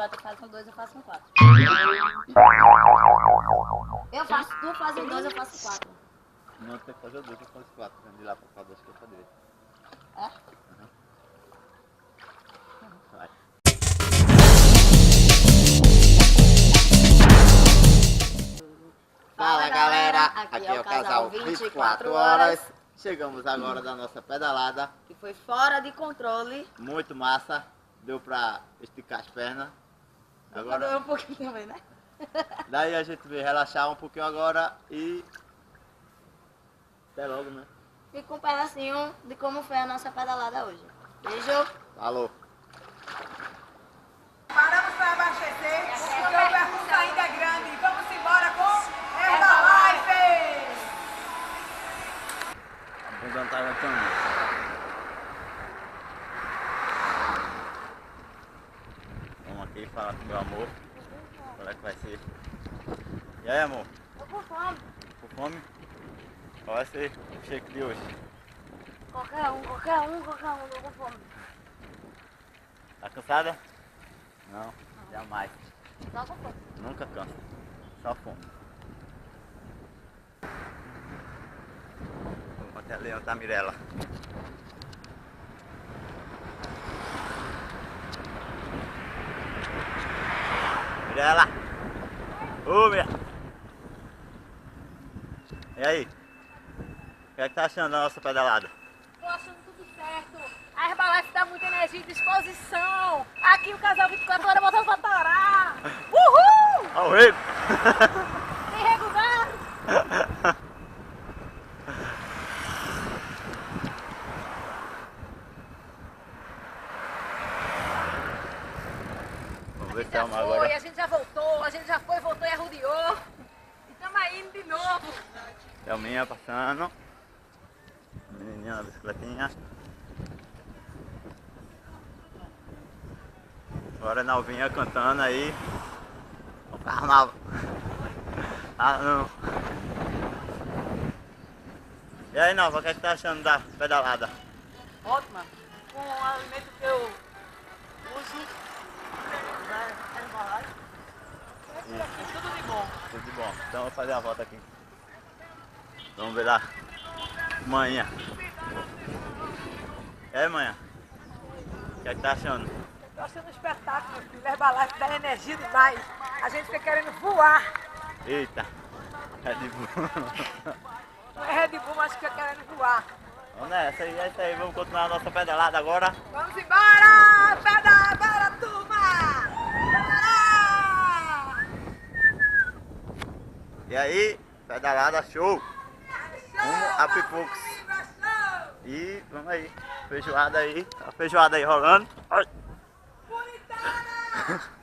agora tu faz um 2, eu faço um 4. Tu faz um 2, eu faço 4. Não, tem que fazer o 2, eu faço 4. De lá pra cá, 2 que eu fazer. É? Uhum. Vai. Fala galera, aqui é o casal 24 horas. Chegamos agora da nossa pedalada. Que foi fora de controle. Muito massa, deu pra esticar as pernas. Agora um pouquinho também, né? Daí a gente veio relaxar um pouquinho agora e até logo, né? Fica um pedacinho de como foi a nossa pedalada hoje. Beijo! Falou! Paramos para abastecer, porque o percurso ainda é grande. Vamos embora com Herbalife! A bunda não tá aguentando. Vamos aqui falar com meu amor. Qual é que vai ser? E aí, amor? Tô com fome. Com fome? Qual vai ser o shake de hoje? Qualquer um, tô com fome. Tá cansada? Não, jamais. Só com fome. Nunca cansa. Só fome. Vamos até a Leão da Mirella. Mirella! Ô, Mirella! E aí? O que é que tá achando da nossa pedalada? Tô achando tudo certo. A Herbalife dá muita energia e disposição. Aqui o casal 24 horas botando pra torar. Uhul! Ó o rego! Tem rego não? Vamos A ver gente se já é uma foi, agora. a gente já voltou, a gente já foi, voltou e arrodeou. E tamo indo de novo. Thelminha passando. Menininha na bicicletinha. Agora a Nalvinha cantando aí. O carnaval. Ah, não. E aí, Nalva, o que é que tá achando da pedalada? Ótima, com o alimento que eu uso, né, Herbalife, tudo de bom. Tudo de bom. Então eu vou fazer a volta aqui. Vamos ver lá. Manhã. E aí, manhã? O que é que tá achando? Tô achando um espetáculo, meu filho. Herbalife dá energia demais. A gente fica querendo voar. Eita. É de boa. Não é Red Bull, mas fica querendo voar. Vamos nessa aí, é isso aí. Vamos continuar a nossa pedalada agora. Vamos embora! Pedala, bora, turma! Bora! E aí, pedalada show. Rumo a Pipux. E vamos aí. Feijoada aí. A feijoada aí rolando. Ai. Bonitona!